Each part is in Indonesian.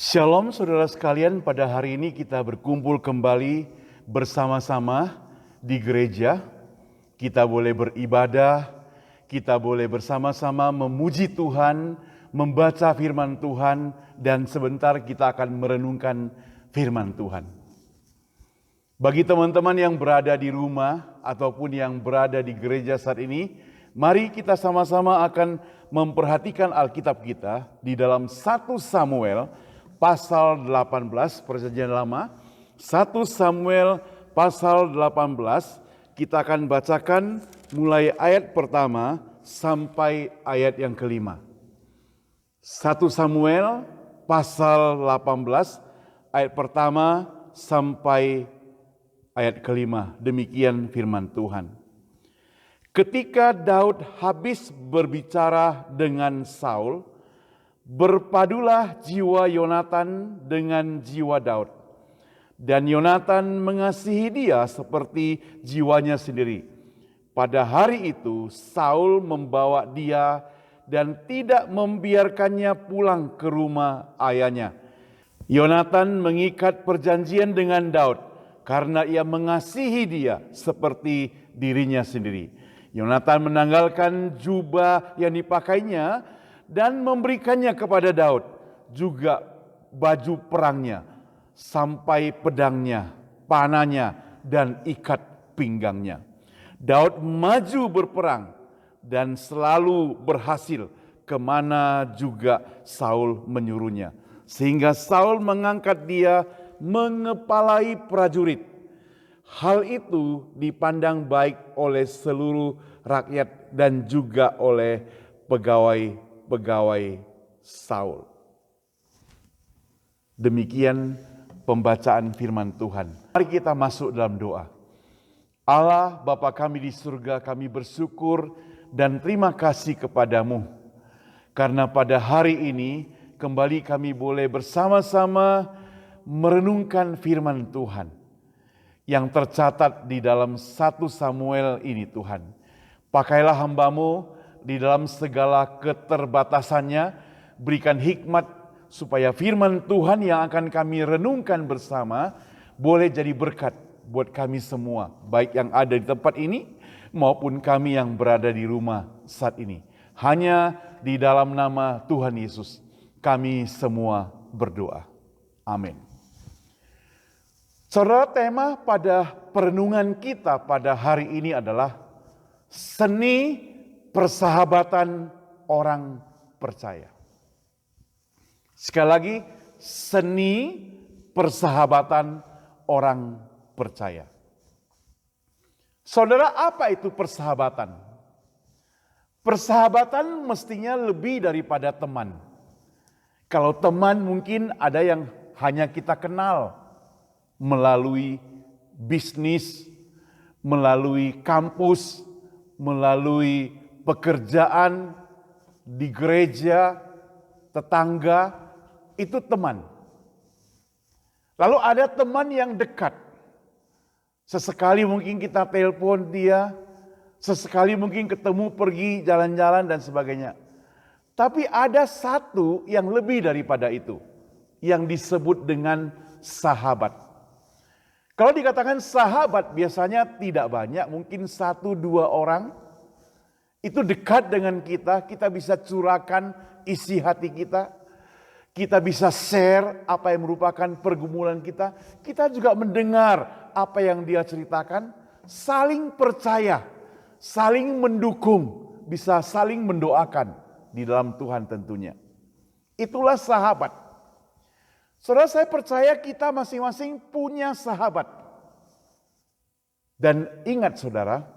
Shalom saudara sekalian, pada hari ini kita berkumpul kembali bersama-sama di gereja. Kita boleh beribadah, kita boleh bersama-sama memuji Tuhan, membaca firman Tuhan, dan sebentar kita akan merenungkan firman Tuhan. Bagi teman-teman yang berada di rumah ataupun yang berada di gereja saat ini, mari kita sama-sama akan memperhatikan Alkitab kita di dalam 1 Samuel pasal 18 Perjanjian Lama. 1 Samuel pasal 18 kita akan bacakan mulai ayat pertama sampai ayat yang kelima. 1 Samuel pasal 18 ayat pertama sampai ayat kelima. Demikian firman Tuhan. Ketika Daud habis berbicara dengan Saul, berpadulah jiwa Yonatan dengan jiwa Daud. Dan Yonatan mengasihi dia seperti jiwanya sendiri. Pada hari itu Saul membawa dia dan tidak membiarkannya pulang ke rumah ayahnya. Yonatan mengikat perjanjian dengan Daud karena ia mengasihi dia seperti dirinya sendiri. Yonatan menanggalkan jubah yang dipakainya dan memberikannya kepada Daud, juga baju perangnya, sampai pedangnya, panahnya, dan ikat pinggangnya. Daud maju berperang dan selalu berhasil kemana juga Saul menyuruhnya. Sehingga Saul mengangkat dia mengepalai prajurit. Hal itu dipandang baik oleh seluruh rakyat dan juga oleh pegawai Saul. Demikian pembacaan firman Tuhan. Mari kita masuk dalam doa. Allah Bapa kami di surga, kami bersyukur dan terima kasih kepadamu. Karena pada hari ini kembali kami boleh bersama-sama merenungkan firman Tuhan yang tercatat di dalam 1 Samuel ini Tuhan. Pakailah hamba-Mu di dalam segala keterbatasannya, berikan hikmat supaya firman Tuhan yang akan kami renungkan bersama boleh jadi berkat buat kami semua, baik yang ada di tempat ini maupun kami yang berada di rumah saat ini. Hanya di dalam nama Tuhan Yesus kami semua berdoa. Amin. Saudara, tema pada perenungan kita pada hari ini adalah seni persahabatan orang percaya. Sekali lagi, seni persahabatan orang percaya. Saudara, apa itu persahabatan? Persahabatan mestinya lebih daripada teman. Kalau teman mungkin ada yang hanya kita kenal melalui bisnis, melalui kampus, melalui pekerjaan, di gereja, tetangga, itu teman. Lalu ada teman yang dekat. Sesekali mungkin kita telepon dia, sesekali mungkin ketemu pergi jalan-jalan dan sebagainya. Tapi ada satu yang lebih daripada itu, yang disebut dengan sahabat. Kalau dikatakan sahabat biasanya tidak banyak, mungkin 1-2 orang. Itu dekat dengan kita, kita bisa curahkan isi hati kita. Kita bisa share apa yang merupakan pergumulan kita. Kita juga mendengar apa yang dia ceritakan. Saling percaya, saling mendukung, bisa saling mendoakan di dalam Tuhan tentunya. Itulah sahabat. Saudara, saya percaya kita masing-masing punya sahabat. Dan ingat saudara,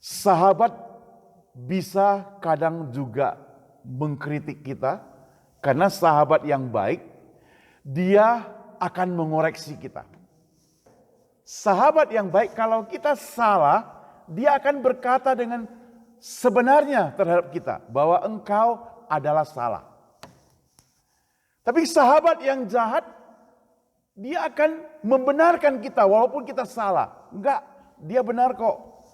sahabat bisa kadang juga mengkritik kita, karena sahabat yang baik, dia akan mengoreksi kita. Sahabat yang baik, kalau kita salah, dia akan berkata dengan sebenarnya terhadap kita, bahwa engkau adalah salah. Tapi sahabat yang jahat, dia akan membenarkan kita walaupun kita salah. Enggak, dia benar kok.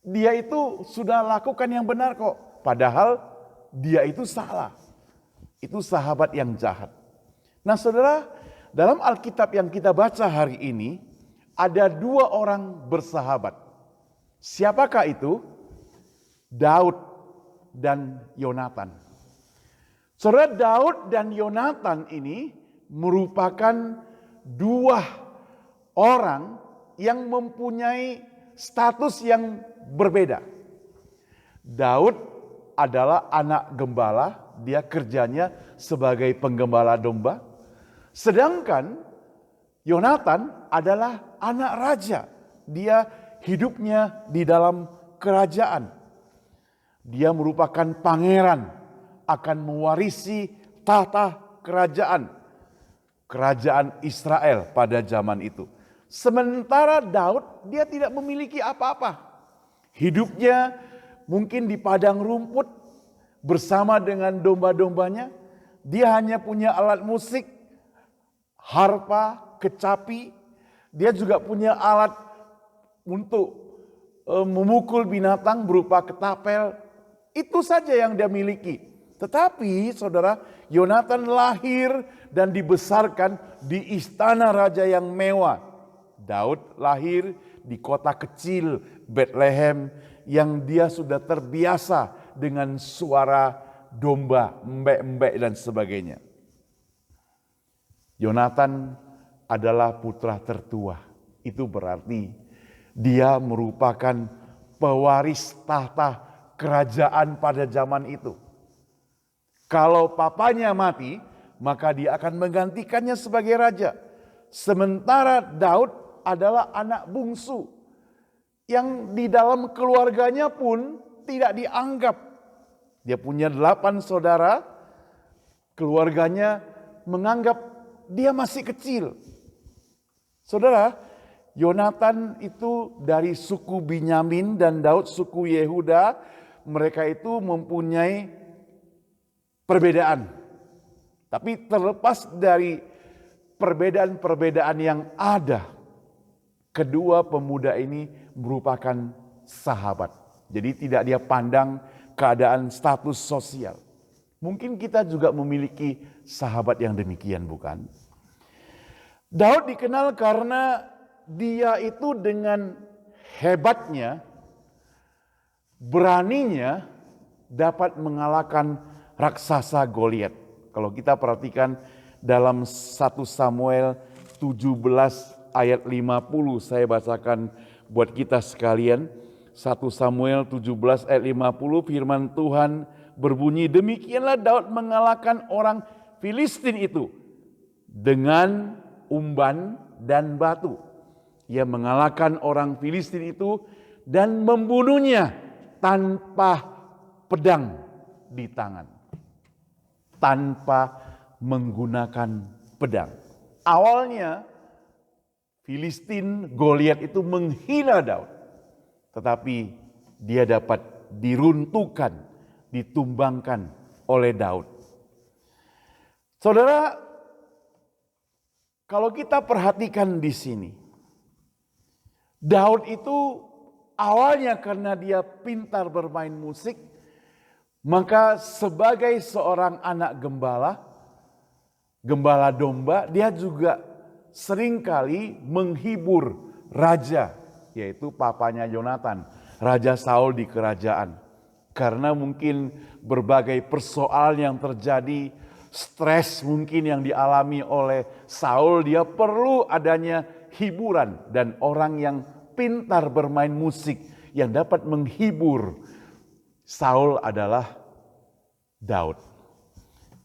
Dia itu sudah lakukan yang benar kok. Padahal dia itu salah. Itu sahabat yang jahat. Nah saudara, dalam Alkitab yang kita baca hari ini, ada dua orang bersahabat. Siapakah itu? Daud dan Yonatan. Saudara, Daud dan Yonatan ini merupakan dua orang yang mempunyai status yang berbeda. Daud adalah anak gembala, dia kerjanya sebagai penggembala domba. Sedangkan Yonatan adalah anak raja, dia hidupnya di dalam kerajaan. Dia merupakan pangeran, akan mewarisi tahta kerajaan Israel pada zaman itu. Sementara Daud, dia tidak memiliki apa-apa. Hidupnya mungkin di padang rumput bersama dengan domba-dombanya. Dia hanya punya alat musik, harpa, kecapi. Dia juga punya alat untuk memukul binatang berupa ketapel. Itu saja yang dia miliki. Tetapi saudara, Yonatan lahir dan dibesarkan di istana raja yang mewah. Daud lahir di kota kecil Bethlehem yang dia sudah terbiasa dengan suara domba, embek-embek dan sebagainya. Yonatan adalah putra tertua. Itu berarti dia merupakan pewaris tahta kerajaan pada zaman itu. Kalau papanya mati, maka dia akan menggantikannya sebagai raja. Sementara Daud adalah anak bungsu yang di dalam keluarganya pun tidak dianggap. Dia punya 8 saudara, keluarganya menganggap dia masih kecil. Saudara, Yonatan itu dari suku Binyamin dan Daud suku Yehuda. Mereka itu mempunyai perbedaan. Tapi terlepas dari perbedaan-perbedaan yang ada, kedua pemuda ini merupakan sahabat. Jadi tidak dia pandang keadaan status sosial. Mungkin kita juga memiliki sahabat yang demikian, bukan? Daud dikenal karena dia itu dengan hebatnya, beraninya dapat mengalahkan raksasa Goliat. Kalau kita perhatikan dalam 1 Samuel 17 ayat 50, saya bacakan buat kita sekalian. 1 Samuel 17 ayat 50, firman Tuhan berbunyi, demikianlah Daud mengalahkan orang Filistin itu dengan umban dan batu. Ia mengalahkan orang Filistin itu dan membunuhnya tanpa pedang di tangan. Tanpa menggunakan pedang. Awalnya Filistin, Goliat itu menghina Daud. Tetapi dia dapat diruntuhkan, ditumbangkan oleh Daud. Saudara, kalau kita perhatikan di sini, Daud itu awalnya karena dia pintar bermain musik, maka sebagai seorang anak gembala domba, dia juga seringkali menghibur raja, yaitu papanya Yonatan, Raja Saul di kerajaan. Karena mungkin berbagai persoalan yang terjadi, stres mungkin yang dialami oleh Saul, dia perlu adanya hiburan dan orang yang pintar bermain musik yang dapat menghibur Saul adalah Daud.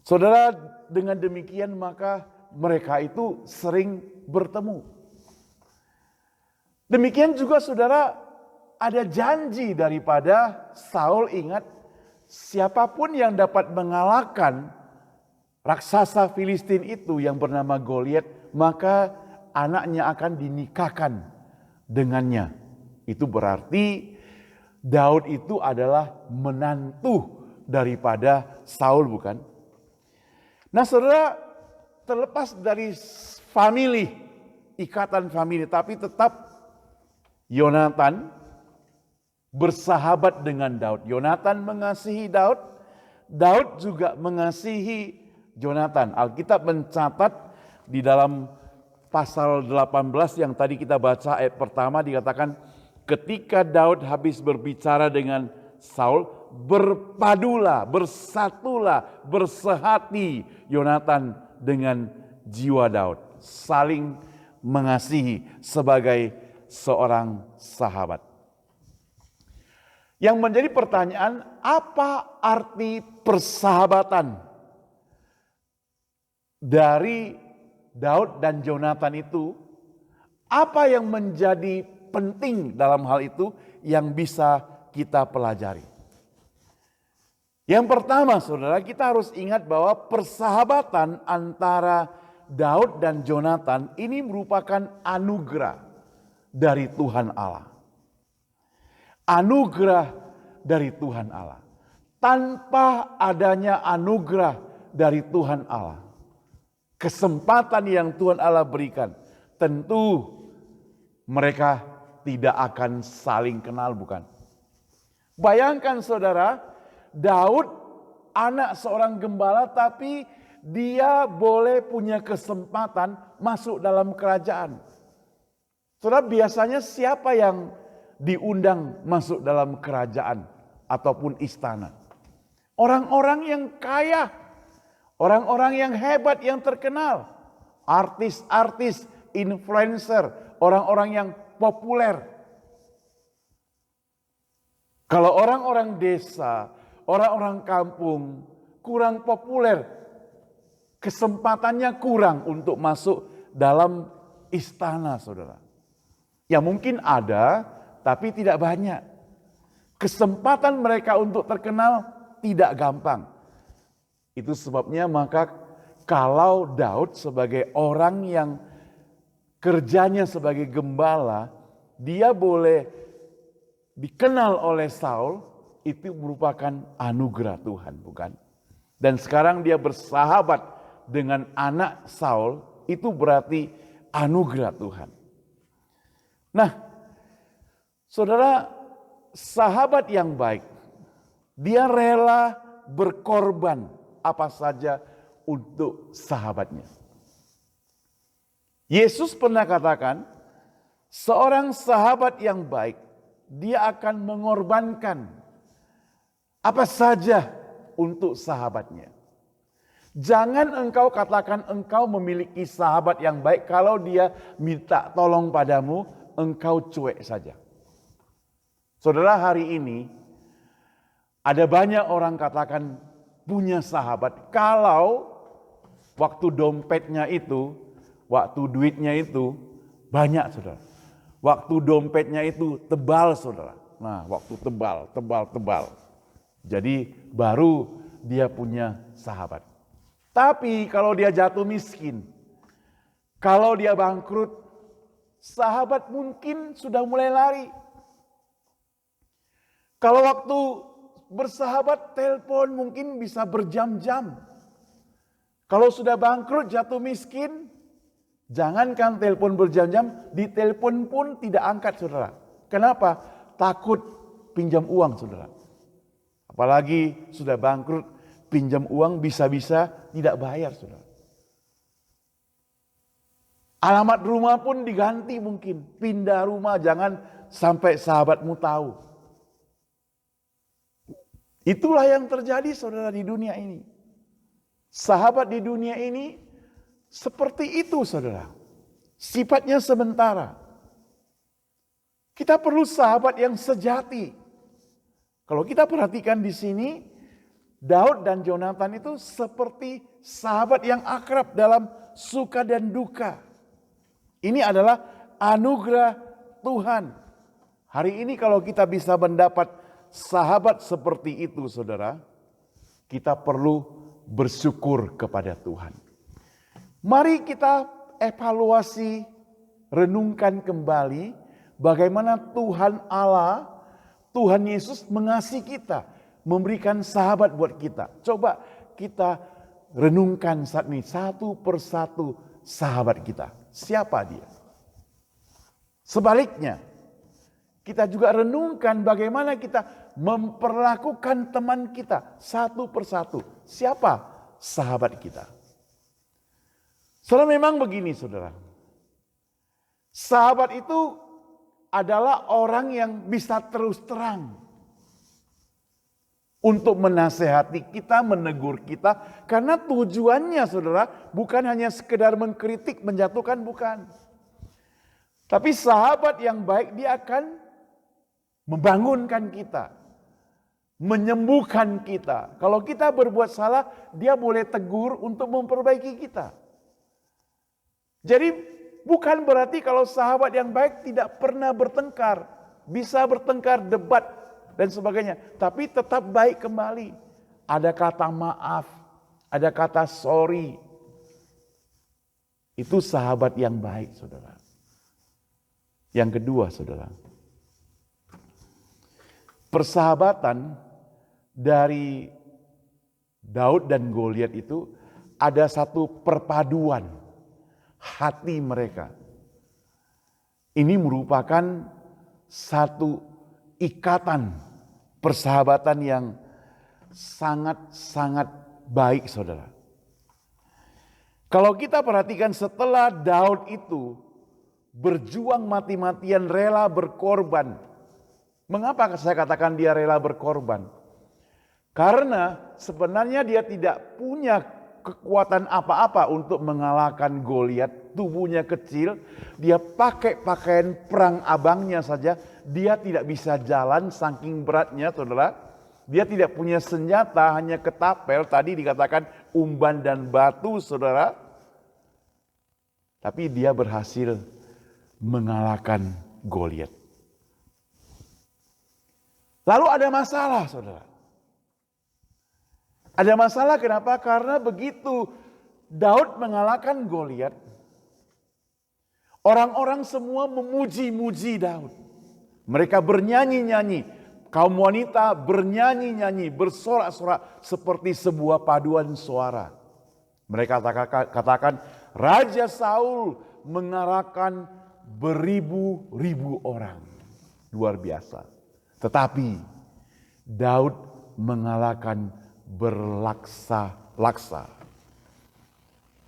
Saudara, dengan demikian maka mereka itu sering bertemu. Demikian juga saudara, ada janji daripada Saul, ingat, siapapun yang dapat mengalahkan raksasa Filistin itu yang bernama Goliat, maka anaknya akan dinikahkan dengannya. Itu berarti Daud itu adalah menantu daripada Saul, bukan? Nah saudara, terlepas dari ikatan famili, tapi tetap Yonatan bersahabat dengan Daud. Yonatan mengasihi Daud, Daud juga mengasihi Jonatan. Alkitab mencatat di dalam pasal 18 yang tadi kita baca ayat pertama dikatakan, ketika Daud habis berbicara dengan Saul, berpadulah, bersatulah, bersehati Yonatan dengan jiwa Daud, saling mengasihi sebagai seorang sahabat. Yang menjadi pertanyaan, apa arti persahabatan dari Daud dan Jonatan itu? Apa yang menjadi penting dalam hal itu yang bisa kita pelajari? Yang pertama, saudara, kita harus ingat bahwa persahabatan antara Daud dan Jonatan ini merupakan anugerah dari Tuhan Allah. Anugerah dari Tuhan Allah. Tanpa adanya anugerah dari Tuhan Allah, kesempatan yang Tuhan Allah berikan, tentu mereka tidak akan saling kenal, bukan? Bayangkan saudara, Daud anak seorang gembala, tapi dia boleh punya kesempatan masuk dalam kerajaan. Saudara, biasanya siapa yang diundang masuk dalam kerajaan ataupun istana? Orang-orang yang kaya, orang-orang yang hebat, yang terkenal, artis-artis, influencer, orang-orang yang populer. Kalau orang-orang desa, orang-orang kampung kurang populer, kesempatannya kurang untuk masuk dalam istana, saudara. Ya mungkin ada, tapi tidak banyak. Kesempatan mereka untuk terkenal tidak gampang. Itu sebabnya maka kalau Daud sebagai orang yang kerjanya sebagai gembala, dia boleh dikenal oleh Saul, itu merupakan anugerah Tuhan, bukan? Dan sekarang dia bersahabat dengan anak Saul, itu berarti anugerah Tuhan. Nah, saudara, sahabat yang baik, dia rela berkorban apa saja untuk sahabatnya. Yesus pernah katakan, seorang sahabat yang baik, dia akan mengorbankan apa saja untuk sahabatnya. Jangan engkau katakan engkau memiliki sahabat yang baik, kalau dia minta tolong padamu, engkau cuek saja. Saudara, hari ini ada banyak orang katakan punya sahabat, kalau waktu dompetnya itu, waktu duitnya itu banyak, saudara. Waktu dompetnya itu tebal, saudara. Nah, waktu tebal. Jadi baru dia punya sahabat. Tapi kalau dia jatuh miskin, kalau dia bangkrut, sahabat mungkin sudah mulai lari. Kalau waktu bersahabat, telepon mungkin bisa berjam-jam. Kalau sudah bangkrut, jatuh miskin, jangankan telepon berjam-jam, ditelepon pun tidak angkat, saudara. Kenapa? Takut pinjam uang, saudara. Apalagi sudah bangkrut, pinjam uang bisa-bisa tidak bayar, saudara. Alamat rumah pun diganti mungkin, pindah rumah, jangan sampai sahabatmu tahu. Itulah yang terjadi, saudara, di dunia ini. Sahabat di dunia ini seperti itu, saudara. Sifatnya sementara. Kita perlu sahabat yang sejati. Kalau kita perhatikan di sini, Daud dan Jonatan itu seperti sahabat yang akrab dalam suka dan duka. Ini adalah anugerah Tuhan. Hari ini kalau kita bisa mendapat sahabat seperti itu, saudara, kita perlu bersyukur kepada Tuhan. Mari kita evaluasi, renungkan kembali bagaimana Tuhan Allah, Tuhan Yesus mengasihi kita, memberikan sahabat buat kita. Coba kita renungkan saat ini satu persatu sahabat kita. Siapa dia? Sebaliknya, kita juga renungkan bagaimana kita memperlakukan teman kita satu persatu. Siapa sahabat kita. Saudara, memang begini saudara. Sahabat itu adalah orang yang bisa terus terang untuk menasehati kita, menegur kita. Karena tujuannya saudara bukan hanya sekedar mengkritik, menjatuhkan, bukan. Tapi sahabat yang baik dia akan membangunkan kita, menyembuhkan kita. Kalau kita berbuat salah, dia boleh tegur untuk memperbaiki kita. Jadi bukan berarti kalau sahabat yang baik tidak pernah bertengkar, bisa bertengkar, debat dan sebagainya, tapi tetap baik kembali. Ada kata maaf, ada kata sorry. Itu sahabat yang baik, saudara. Yang kedua, saudara, persahabatan dari Daud dan Goliat itu ada satu perpaduan hati mereka. Ini merupakan satu ikatan persahabatan yang sangat-sangat baik, saudara. Kalau kita perhatikan setelah Daud itu berjuang mati-matian, rela berkorban. Mengapa saya katakan dia rela berkorban? Karena sebenarnya dia tidak punya kekuatan apa-apa untuk mengalahkan Goliat. Tubuhnya kecil, dia pakai pakaian perang abangnya saja. Dia tidak bisa jalan saking beratnya, saudara. Dia tidak punya senjata, hanya ketapel. Tadi dikatakan umban dan batu, saudara. Tapi dia berhasil mengalahkan Goliat. Lalu ada masalah, saudara. Ada masalah kenapa? Karena begitu Daud mengalahkan Goliat, orang-orang semua memuji-muji Daud. Mereka bernyanyi-nyanyi, kaum wanita bernyanyi-nyanyi, bersorak-sorak seperti sebuah paduan suara. Mereka katakan, Raja Saul mengalahkan beribu-ribu orang. Luar biasa. Tetapi Daud mengalahkan berlaksa-laksa.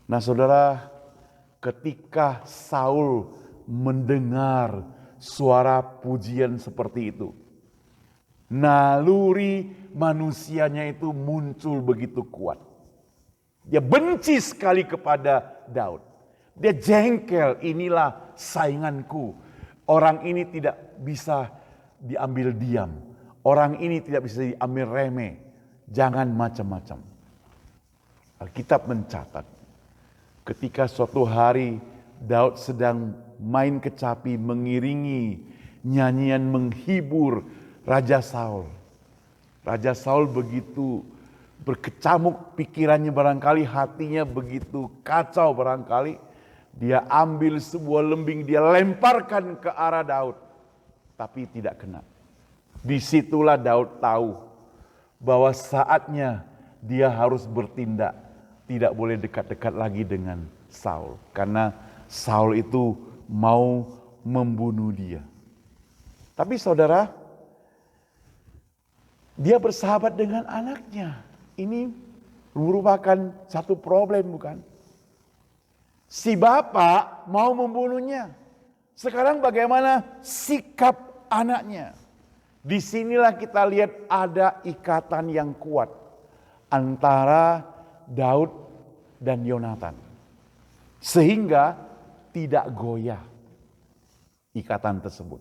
Nah saudara, ketika Saul mendengar suara pujian seperti itu, naluri manusianya itu muncul begitu kuat. Dia benci sekali kepada Daud. Dia jengkel, inilah sainganku. Orang ini tidak bisa diambil diam. Orang ini tidak bisa diambil remeh. Jangan macam-macam. Alkitab mencatat, ketika suatu hari Daud sedang main kecapi, mengiringi nyanyian menghibur Raja Saul. Raja Saul begitu berkecamuk pikirannya barangkali, hatinya begitu kacau barangkali. Dia ambil sebuah lembing, dia lemparkan ke arah Daud. Tapi tidak kena. Disitulah Daud tahu bahwa saatnya dia harus bertindak. Tidak boleh dekat-dekat lagi dengan Saul. Karena Saul itu mau membunuh dia. Tapi saudara, dia bersahabat dengan anaknya. Ini merupakan satu problem, bukan? Si bapak mau membunuhnya. Sekarang bagaimana sikap anaknya? Disinilah kita lihat ada ikatan yang kuat antara Daud dan Yonatan. Sehingga tidak goyah ikatan tersebut.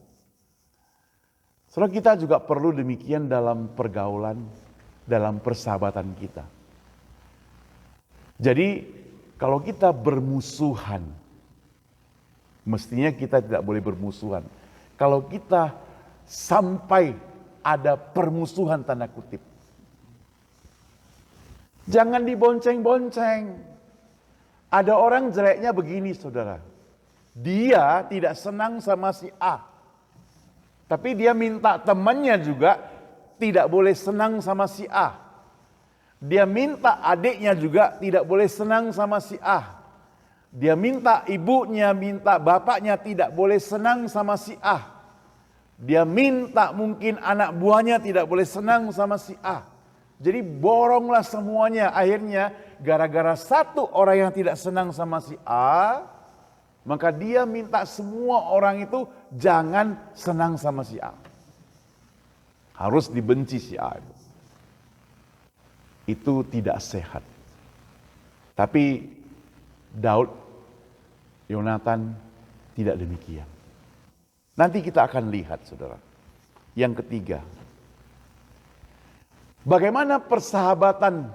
Saudara, kita juga perlu demikian dalam pergaulan, dalam persahabatan kita. Jadi kalau kita bermusuhan, mestinya kita tidak boleh bermusuhan. Kalau kita sampai ada permusuhan tanda kutip, jangan dibonceng-bonceng. Ada orang jeleknya begini saudara, dia tidak senang sama si A, tapi dia minta temannya juga tidak boleh senang sama si A. Dia minta adiknya juga tidak boleh senang sama si A. Dia minta ibunya, minta bapaknya tidak boleh senang sama si A. Dia minta mungkin anak buahnya tidak boleh senang sama si A. Jadi boronglah semuanya. Akhirnya gara-gara satu orang yang tidak senang sama si A, maka dia minta semua orang itu jangan senang sama si A. Harus dibenci si A. Itu tidak sehat. Tapi Daud, Yonatan tidak demikian. Nanti kita akan lihat, saudara. Yang ketiga, bagaimana persahabatan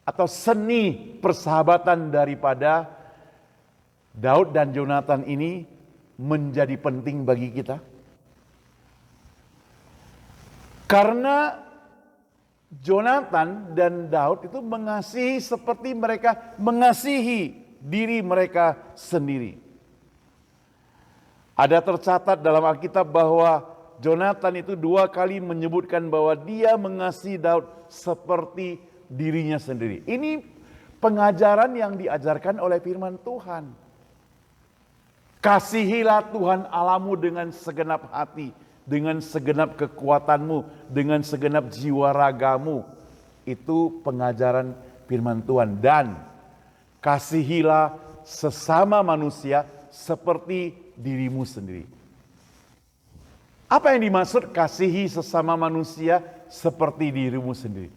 atau seni persahabatan daripada Daud dan Yonatan ini menjadi penting bagi kita? Karena Yonatan dan Daud itu mengasihi seperti mereka mengasihi diri mereka sendiri. Ada tercatat dalam Alkitab bahwa Yonatan itu 2 kali menyebutkan bahwa dia mengasihi Daud seperti dirinya sendiri. Ini pengajaran yang diajarkan oleh firman Tuhan. Kasihilah Tuhan Allahmu dengan segenap hati, dengan segenap kekuatanmu, dengan segenap jiwa ragamu. Itu pengajaran firman Tuhan. Dan kasihilah sesama manusia seperti dirimu sendiri. Apa yang dimaksud kasihi sesama manusia seperti dirimu sendiri?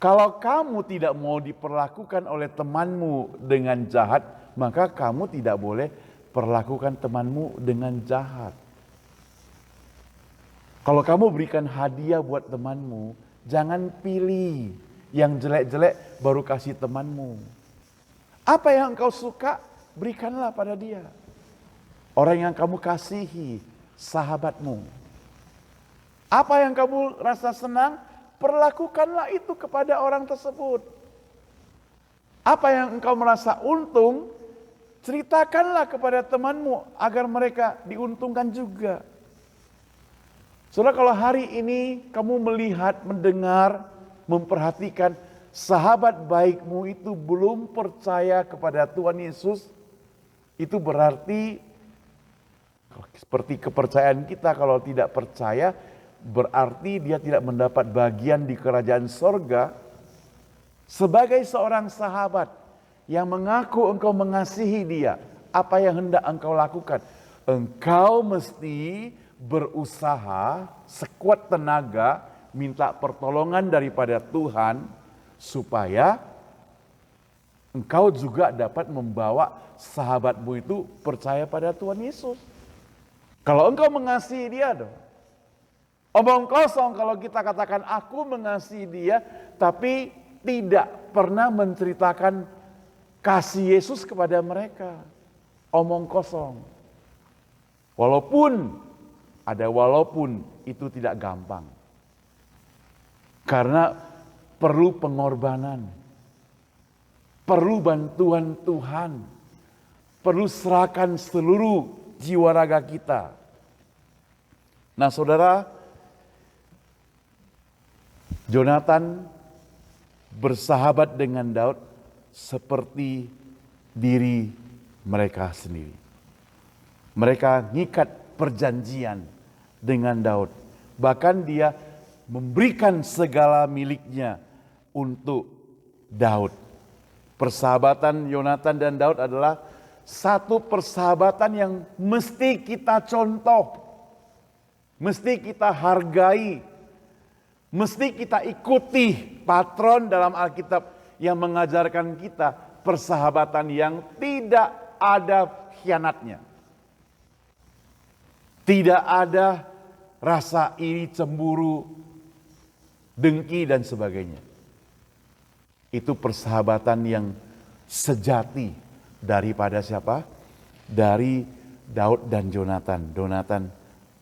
Kalau kamu tidak mau diperlakukan oleh temanmu dengan jahat, maka kamu tidak boleh perlakukan temanmu dengan jahat. Kalau kamu berikan hadiah buat temanmu, jangan pilih yang jelek-jelek baru kasih temanmu. Apa yang engkau suka, berikanlah pada dia. Orang yang kamu kasihi, sahabatmu. Apa yang kamu rasa senang, perlakukanlah itu kepada orang tersebut. Apa yang engkau merasa untung, ceritakanlah kepada temanmu agar mereka diuntungkan juga. Saudara, kalau hari ini kamu melihat, mendengar, memperhatikan sahabat baikmu itu belum percaya kepada Tuhan Yesus, itu berarti seperti kepercayaan kita, kalau tidak percaya berarti dia tidak mendapat bagian di kerajaan sorga. Sebagai seorang sahabat yang mengaku engkau mengasihi dia, apa yang hendak engkau lakukan? Engkau mesti berusaha sekuat tenaga minta pertolongan daripada Tuhan supaya engkau juga dapat membawa sahabatmu itu percaya pada Tuhan Yesus. Kalau engkau mengasihi dia dong. Omong kosong kalau kita katakan aku mengasihi dia, tapi tidak pernah menceritakan kasih Yesus kepada mereka. Omong kosong. Walaupun itu tidak gampang. Karena perlu pengorbanan. Perlu bantuan Tuhan. Perlu serahkan seluruh jiwa raga kita. Nah, saudara, Yonatan bersahabat dengan Daud seperti diri mereka sendiri. Mereka ngikat perjanjian dengan Daud. Bahkan dia memberikan segala miliknya untuk Daud. Persahabatan Yonatan dan Daud adalah satu persahabatan yang mesti kita contoh, mesti kita hargai, mesti kita ikuti patron dalam Alkitab yang mengajarkan kita persahabatan yang tidak ada khianatnya. Tidak ada rasa iri, cemburu, dengki dan sebagainya. Itu persahabatan yang sejati daripada siapa? Dari Daud dan Yonatan, Yonatan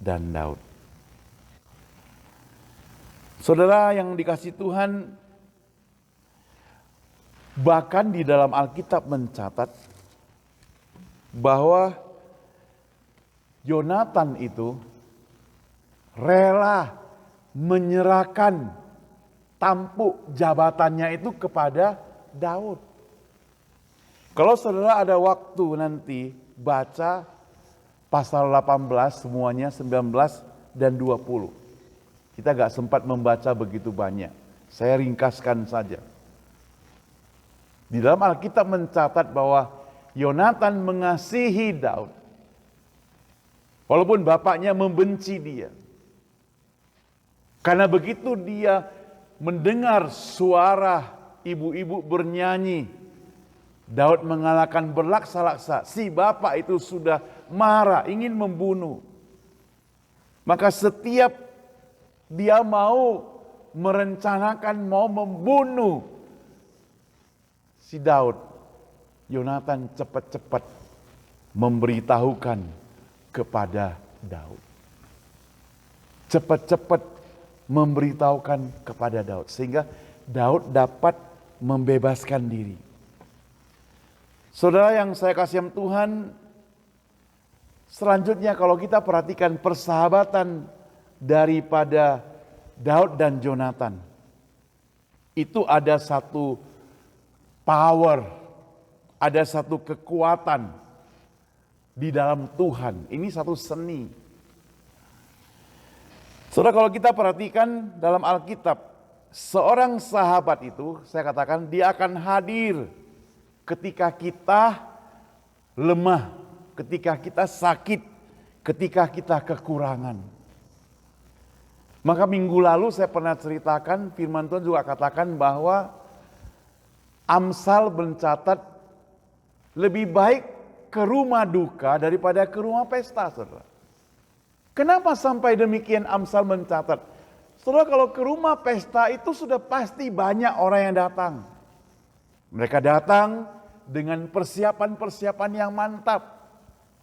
dan Daud. Saudara yang dikasihi Tuhan, bahkan di dalam Alkitab mencatat bahwa Yonatan itu rela menyerahkan tampuk jabatannya itu kepada Daud. Kalau saudara ada waktu nanti baca pasal 18 semuanya, 19 dan 20. Kita gak sempat membaca begitu banyak. Saya ringkaskan saja. Di dalam Alkitab mencatat bahwa Yonatan mengasihi Daud. Walaupun bapaknya membenci dia. Karena begitu dia mendengar suara ibu-ibu bernyanyi, Daud mengalahkan berlaksa-laksa. Si bapak itu sudah marah, ingin membunuh. Maka setiap dia mau merencanakan, mau membunuh si Daud, Yonatan cepat-cepat memberitahukan kepada Daud. Cepat-cepat memberitahukan kepada Daud. Sehingga Daud dapat membebaskan diri. Saudara yang saya kasih Tuhan, selanjutnya kalau kita perhatikan persahabatan daripada Daud dan Yonatan, itu ada satu power, ada satu kekuatan di dalam Tuhan. Ini satu seni. Saudara, kalau kita perhatikan dalam Alkitab, seorang sahabat itu, saya katakan dia akan hadir ketika kita lemah, ketika kita sakit, ketika kita kekurangan. Maka minggu lalu saya pernah ceritakan, firman Tuhan juga katakan bahwa Amsal mencatat lebih baik ke rumah duka daripada ke rumah pesta, saudara. Kenapa sampai demikian Amsal mencatat? Saudara, kalau ke rumah pesta itu sudah pasti banyak orang yang datang. Mereka datang dengan persiapan-persiapan yang mantap.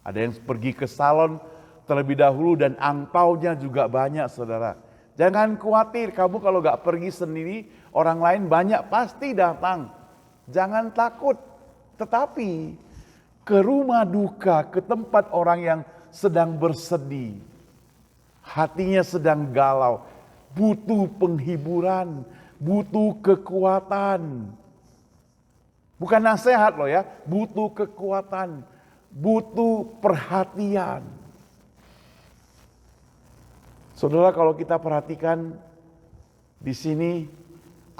Ada yang pergi ke salon terlebih dahulu dan angpaunya juga banyak, saudara. Jangan khawatir, kamu kalau gak pergi sendiri, orang lain banyak pasti datang. Jangan takut. Tetapi ke rumah duka, ke tempat orang yang sedang bersedih, hatinya sedang galau, butuh penghiburan, butuh kekuatan. Bukan nasihat loh ya, butuh kekuatan, butuh perhatian. Saudara, kalau kita perhatikan di sini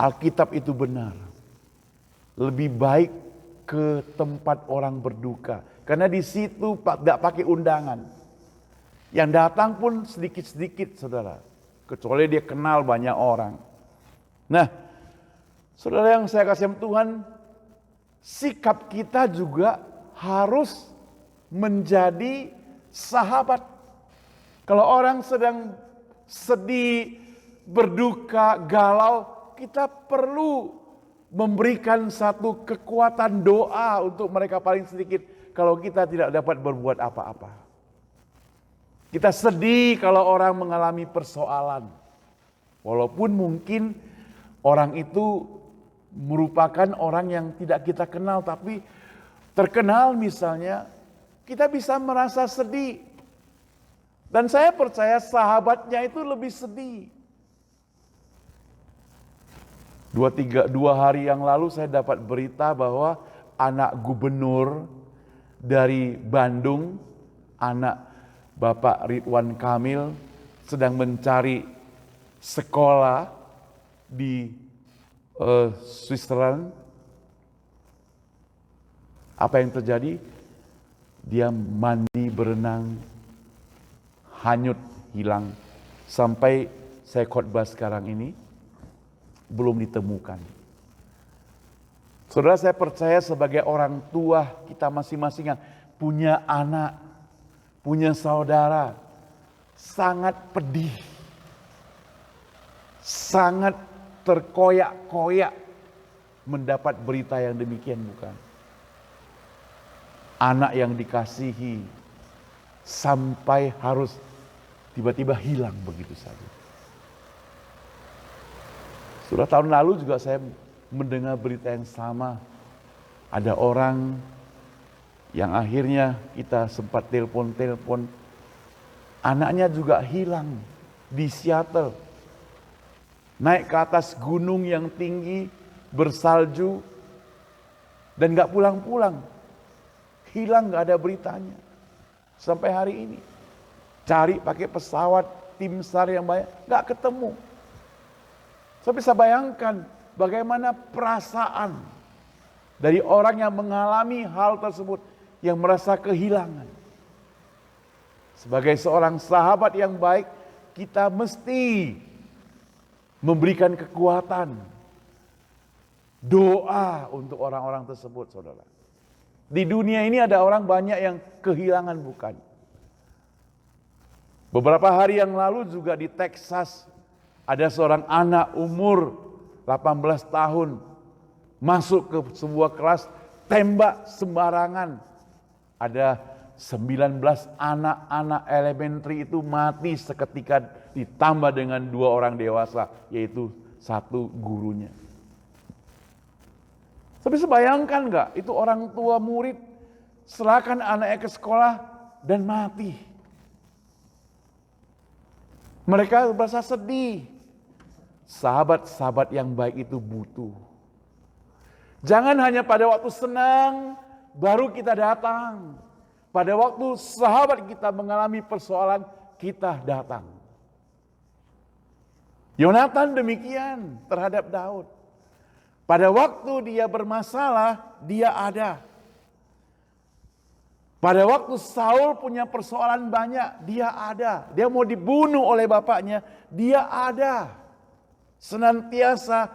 Alkitab itu benar. Lebih baik ke tempat orang berduka, karena di situ tidak pakai undangan. Yang datang pun sedikit-sedikit, saudara, kecuali dia kenal banyak orang. Nah, saudara yang saya kasih Tuhan, sikap kita juga harus menjadi sahabat. Kalau orang sedang sedih, berduka, galau, kita perlu memberikan satu kekuatan doa untuk mereka paling sedikit kalau kita tidak dapat berbuat apa-apa. Kita sedih kalau orang mengalami persoalan. Walaupun mungkin orang itu merupakan orang yang tidak kita kenal, tapi terkenal misalnya, kita bisa merasa sedih. Dan saya percaya sahabatnya itu lebih sedih. 2 hari yang lalu saya dapat berita bahwa anak gubernur dari Bandung, anak Bapak Ridwan Kamil, sedang mencari sekolah di Switzerland. Apa yang terjadi? Dia mandi, berenang, hanyut, hilang. Sampai saya khotbah sekarang ini, belum ditemukan. Saudara, saya percaya sebagai orang tua, kita masing-masing yang punya anak, punya saudara, sangat pedih, sangat terkoyak-koyak mendapat berita yang demikian, bukan? Anak yang dikasihi sampai harus tiba-tiba hilang begitu saja. Sudah tahun lalu juga saya mendengar berita yang sama. Ada orang yang akhirnya kita sempat telepon, anaknya juga hilang di Seattle. Naik ke atas gunung yang tinggi, bersalju, dan gak pulang-pulang. Hilang, gak ada beritanya. Sampai hari ini. Cari pakai pesawat, tim SAR yang banyak, gak ketemu. Saya bisa bayangkan bagaimana perasaan dari orang yang mengalami hal tersebut, yang merasa kehilangan. Sebagai seorang sahabat yang baik, kita mesti memberikan kekuatan, doa untuk orang-orang tersebut, saudara. Di dunia ini ada orang banyak yang kehilangan, bukan? Beberapa hari yang lalu juga di Texas, ada seorang anak umur 18 tahun masuk ke sebuah kelas, tembak sembarangan. Ada 19 anak-anak elementary itu mati seketika, ditambah dengan 2 orang dewasa, yaitu 1 gurunya. Tapi bayangkan gak, itu orang tua murid serahkan anaknya ke sekolah dan mati. Mereka merasa sedih. Sahabat-sahabat yang baik itu butuh. Jangan hanya pada waktu senang baru kita datang. Pada waktu sahabat kita mengalami persoalan, kita datang. Yonatan demikian terhadap Daud. Pada waktu dia bermasalah, dia ada. Pada waktu Saul punya persoalan banyak, dia ada. Dia mau dibunuh oleh bapaknya, dia ada. Senantiasa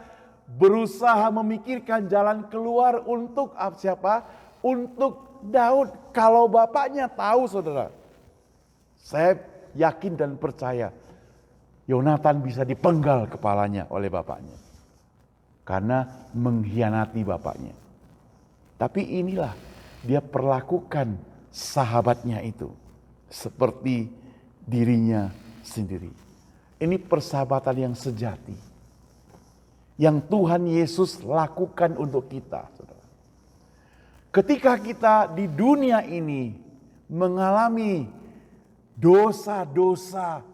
berusaha memikirkan jalan keluar untuk siapa? Untuk Daud. Kalau bapaknya tahu, saudara, saya yakin dan percaya Yonatan bisa dipenggal kepalanya oleh bapaknya. Karena mengkhianati bapaknya. Tapi inilah dia perlakukan sahabatnya itu seperti dirinya sendiri. Ini persahabatan yang sejati, yang Tuhan Yesus lakukan untuk kita, saudara. Ketika kita di dunia ini mengalami dosa-dosa,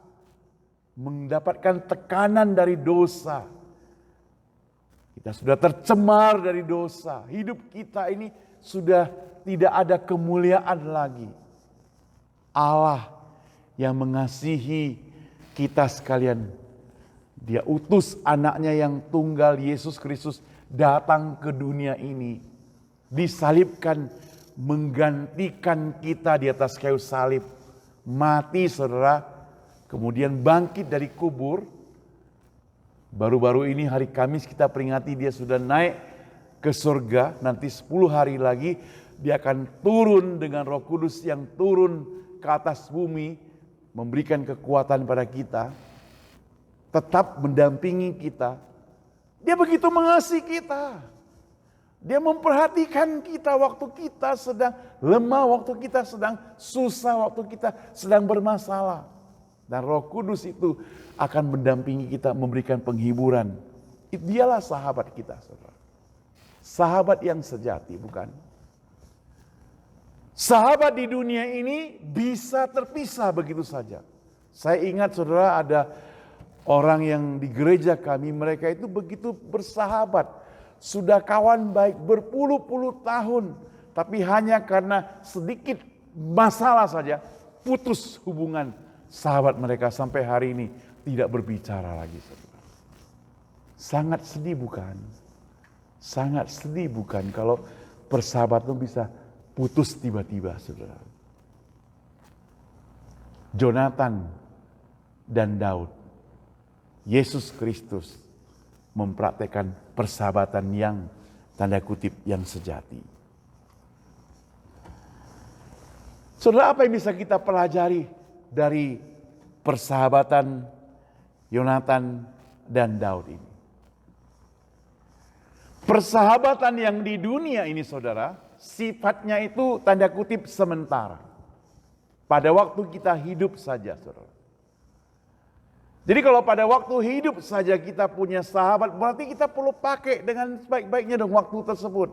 mendapatkan tekanan dari dosa, kita sudah tercemar dari dosa. Hidup kita ini sudah tidak ada kemuliaan lagi. Allah yang mengasihi kita sekalian, Dia utus anaknya yang tunggal, Yesus Kristus, datang ke dunia ini. Disalibkan, menggantikan kita di atas kayu salib. Mati, saudara, kemudian bangkit dari kubur. Baru-baru ini hari Kamis kita peringati dia sudah naik ke surga. Nanti 10 hari lagi dia akan turun dengan Roh Kudus yang turun ke atas bumi, memberikan kekuatan pada kita, tetap mendampingi kita. Dia begitu mengasihi kita. Dia memperhatikan kita waktu kita sedang lemah, waktu kita sedang susah, waktu kita sedang bermasalah. Dan Roh Kudus itu akan mendampingi kita, memberikan penghiburan. Dialah sahabat kita, saudara. Sahabat yang sejati, bukan? Sahabat di dunia ini bisa terpisah begitu saja. Saya ingat, saudara, ada orang yang di gereja kami, mereka itu begitu bersahabat. Sudah kawan baik berpuluh-puluh tahun. Tapi hanya karena sedikit masalah saja, putus hubungan sahabat mereka sampai hari ini tidak berbicara lagi, saudara. Sangat sedih, bukan? Sangat sedih, bukan, kalau persahabatan bisa putus tiba-tiba, saudara. Yonatan dan Daud, Yesus Kristus mempraktekkan persahabatan yang tanda kutip yang sejati. Saudara, apa yang bisa kita pelajari dari persahabatan Yonatan dan Daud ini? Persahabatan yang di dunia ini, saudara, sifatnya itu tanda kutip sementara. Pada waktu kita hidup saja, saudara. Jadi kalau pada waktu hidup saja kita punya sahabat, berarti kita perlu pakai dengan sebaik-baiknya dong waktu tersebut.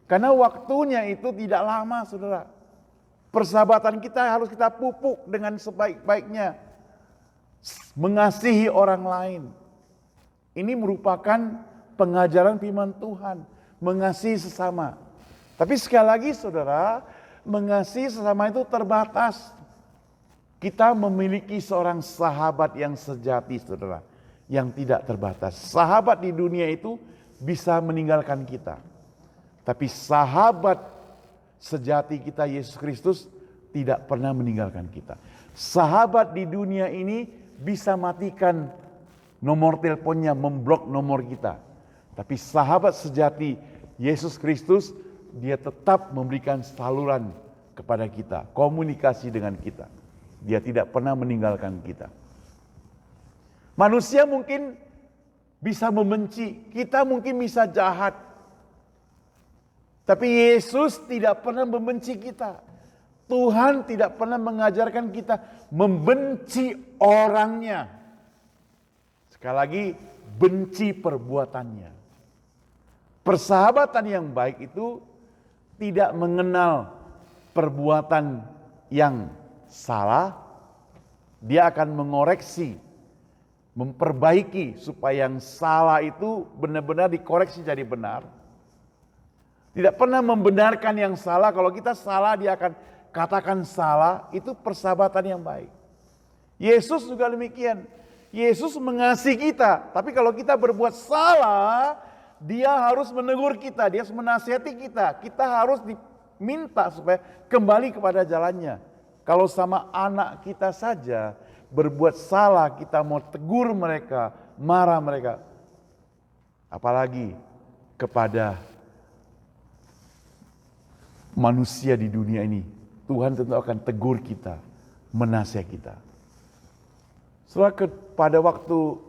Karena waktunya itu tidak lama, saudara. Persahabatan kita harus kita pupuk dengan sebaik-baiknya. Mengasihi orang lain. Ini merupakan pengajaran firman Tuhan. Mengasihi sesama. Tapi sekali lagi, saudara, mengasihi sesama itu terbatas. Kita memiliki seorang sahabat yang sejati, saudara. yang tidak terbatas. Sahabat di dunia itu bisa meninggalkan kita. Tapi sahabat sejati kita Yesus Kristus tidak pernah meninggalkan kita. Sahabat di dunia ini bisa matikan nomor teleponnya, memblok nomor kita. Tapi sahabat sejati Yesus Kristus, dia tetap memberikan saluran kepada kita, komunikasi dengan kita. Dia tidak pernah meninggalkan kita. Manusia mungkin bisa membenci, kita mungkin bisa jahat. Tapi Yesus tidak pernah membenci kita. Tuhan tidak pernah mengajarkan kita membenci orangnya. Sekali lagi, benci perbuatannya. Persahabatan yang baik itu tidak mengenal perbuatan yang salah. Dia akan mengoreksi, memperbaiki supaya yang salah itu benar-benar dikoreksi jadi benar. Tidak pernah membenarkan yang salah. Kalau kita salah, dia akan katakan salah. Itu persahabatan yang baik. Yesus juga demikian. Yesus mengasihi kita. Tapi kalau kita berbuat salah, dia harus menegur kita. Dia harus menasihati kita. Kita harus diminta supaya kembali kepada jalannya. Kalau sama anak kita saja berbuat salah, kita mau tegur mereka, marah mereka. Apalagi kepada manusia di dunia ini. Tuhan tentu akan tegur kita, menasihati kita. Setelah pada waktu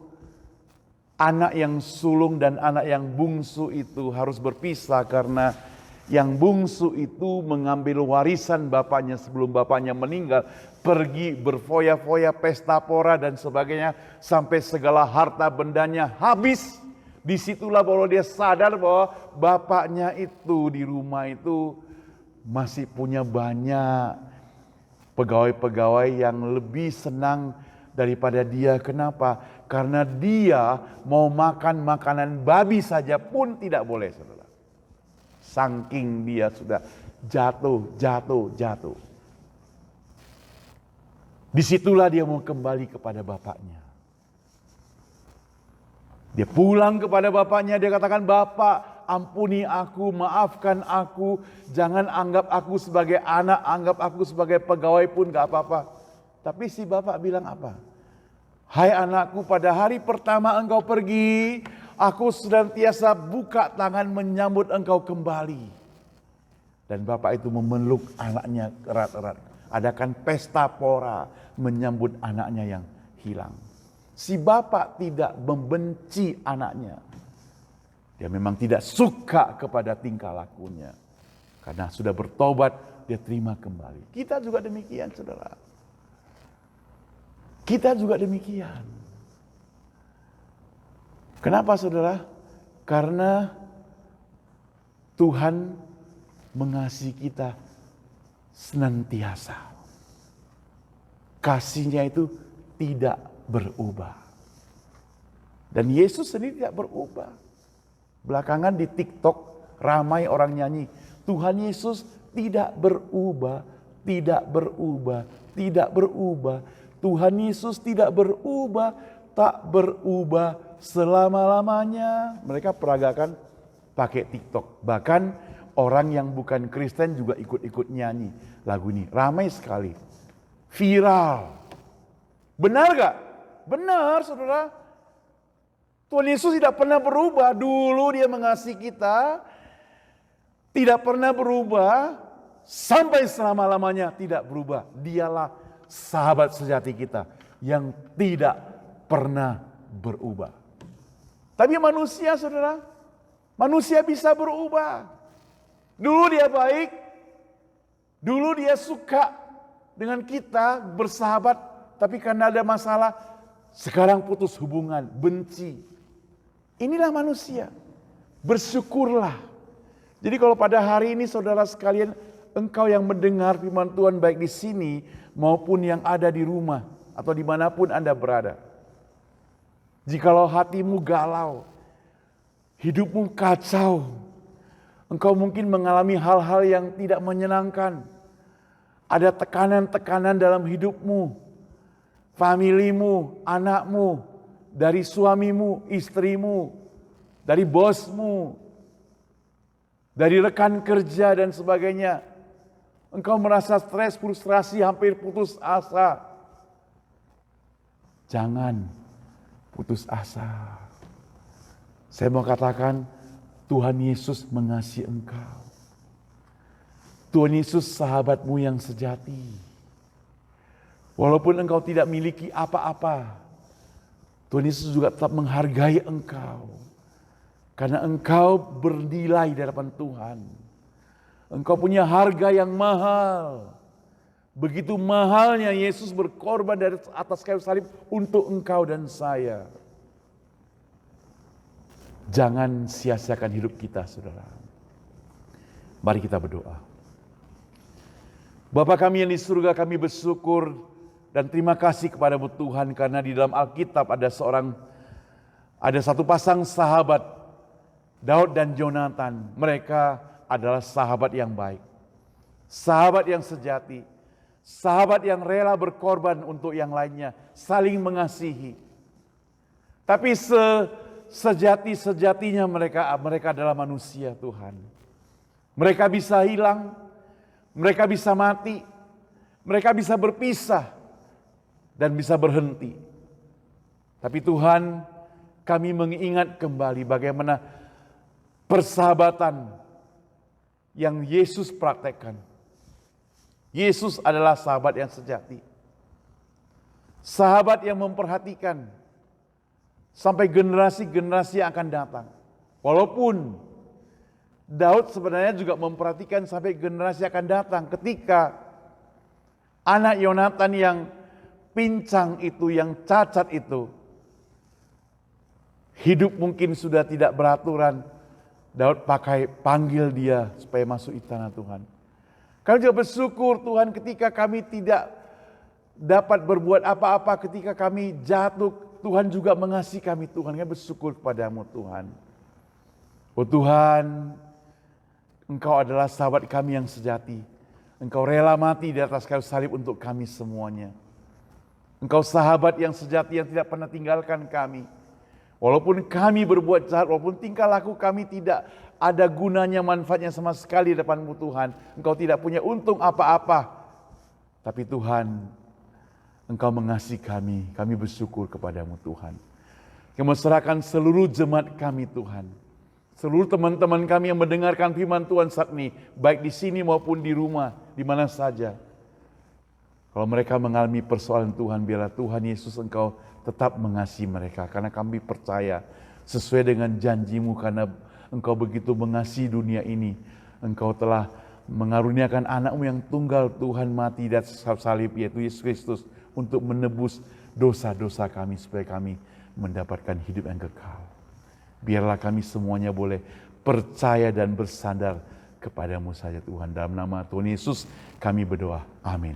anak yang sulung dan anak yang bungsu itu harus berpisah karena yang bungsu itu mengambil warisan bapaknya sebelum bapaknya meninggal, pergi berfoya-foya, pesta pora dan sebagainya, sampai segala harta bendanya habis. Disitulah bahwa dia sadar bahwa bapaknya itu di rumah itu masih punya banyak pegawai-pegawai yang lebih senang daripada dia. Kenapa? Karena dia mau makan makanan babi saja pun tidak boleh, saudara. Saking dia sudah jatuh. Disitulah dia mau kembali kepada bapaknya. Dia pulang kepada bapaknya, dia katakan, "Bapak, ampuni aku, maafkan aku. Jangan anggap aku sebagai anak, anggap aku sebagai pegawai pun gak apa-apa." Tapi si bapak bilang apa? "Hai anakku, pada hari pertama engkau pergi, aku senantiasa buka tangan menyambut engkau kembali." Dan bapak itu memeluk anaknya erat-erat. Adakan pesta pora menyambut anaknya yang hilang. Si bapak tidak membenci anaknya. Dia memang tidak suka kepada tingkah lakunya. Karena sudah bertobat, dia terima kembali. Kita juga demikian, saudara. Kita juga demikian. Kenapa, saudara? Karena Tuhan mengasihi kita senantiasa. Kasihnya itu tidak berubah. Dan Yesus sendiri tidak berubah. Belakangan di TikTok ramai orang nyanyi, "Tuhan Yesus tidak berubah, tidak berubah, tidak berubah. Tuhan Yesus tidak berubah, tak berubah selama-lamanya." Mereka peragakan pakai TikTok. Bahkan orang yang bukan Kristen juga ikut-ikut nyanyi lagu ini. Ramai sekali. Viral. Benar gak? Benar, saudara. Tuhan Yesus tidak pernah berubah. Dulu dia mengasihi kita. Tidak pernah berubah. Sampai selama-lamanya tidak berubah. Dialah sahabat sejati kita. Yang tidak pernah berubah. Tapi manusia, saudara. Manusia bisa berubah. Dulu dia baik. Dulu dia suka dengan kita, bersahabat. Tapi karena ada masalah, sekarang putus hubungan, benci. Inilah manusia. Bersyukurlah. Jadi kalau pada hari ini saudara sekalian, engkau yang mendengar firman Tuhan baik di sini maupun yang ada di rumah atau dimanapun Anda berada. Jikalau hatimu galau, hidupmu kacau, engkau mungkin mengalami hal-hal yang tidak menyenangkan. Ada tekanan-tekanan dalam hidupmu, familimu, anakmu, dari suamimu, istrimu, dari bosmu, dari rekan kerja dan sebagainya. Engkau merasa stres, frustrasi, hampir putus asa. Jangan putus asa. Saya mau katakan, Tuhan Yesus mengasihi engkau. Tuhan Yesus sahabatmu yang sejati. Walaupun engkau tidak miliki apa-apa, Tuhan Yesus juga tetap menghargai engkau. Karena engkau bernilai di hadapan Tuhan. Engkau punya harga yang mahal. Begitu mahalnya Yesus berkorban dari atas kayu salib untuk engkau dan saya. Jangan sia-siakan hidup kita, saudara. Mari kita berdoa. Bapa kami yang di surga, kami bersyukur dan terima kasih kepadamu Tuhan, karena di dalam Alkitab ada satu pasang sahabat, Daud dan Jonatan. Mereka adalah sahabat yang baik, sahabat yang sejati, sahabat yang rela berkorban untuk yang lainnya, saling mengasihi. Tapi sejati-sejatinya mereka adalah manusia, Tuhan. Mereka bisa hilang, mereka bisa mati, mereka bisa berpisah dan bisa berhenti. Tapi Tuhan, kami mengingat kembali bagaimana persahabatan yang Yesus praktekkan. Yesus adalah sahabat yang sejati. Sahabat yang memperhatikan sampai generasi-generasi yang akan datang. Walaupun Daud sebenarnya juga memperhatikan sampai generasi akan datang, ketika anak Yonatan yang pincang itu, yang cacat itu, hidup mungkin sudah tidak beraturan, Daud panggil dia supaya masuk istana Tuhan. Kami juga bersyukur Tuhan, ketika kami tidak dapat berbuat apa-apa, ketika kami jatuh, Tuhan juga mengasihi kami Tuhan. Kami bersyukur kepadamu Tuhan. Oh Tuhan, Engkau adalah sahabat kami yang sejati. Engkau rela mati di atas kayu salib untuk kami semuanya. Engkau sahabat yang sejati yang tidak pernah tinggalkan kami. Walaupun kami berbuat jahat, walaupun tingkah laku kami tidak ada gunanya, manfaatnya sama sekali di depan-Mu Tuhan. Engkau tidak punya untung apa-apa. Tapi Tuhan, Engkau mengasihi kami bersyukur kepadamu Tuhan. Kami serahkan seluruh jemaat kami Tuhan. Seluruh teman-teman kami yang mendengarkan firman Tuhan saat ini, baik di sini maupun di rumah, di mana saja. Kalau mereka mengalami persoalan Tuhan, biarlah Tuhan Yesus Engkau tetap mengasihi mereka. Karena kami percaya sesuai dengan janji-Mu, karena Engkau begitu mengasihi dunia ini. Engkau telah mengaruniakan anak-Mu yang tunggal Tuhan mati di atas salib, yaitu Yesus Kristus, untuk menebus dosa-dosa kami supaya kami mendapatkan hidup yang kekal. Biarlah kami semuanya boleh percaya dan bersandar kepadamu saja Tuhan. Dalam nama Tuhan Yesus kami berdoa. Amin.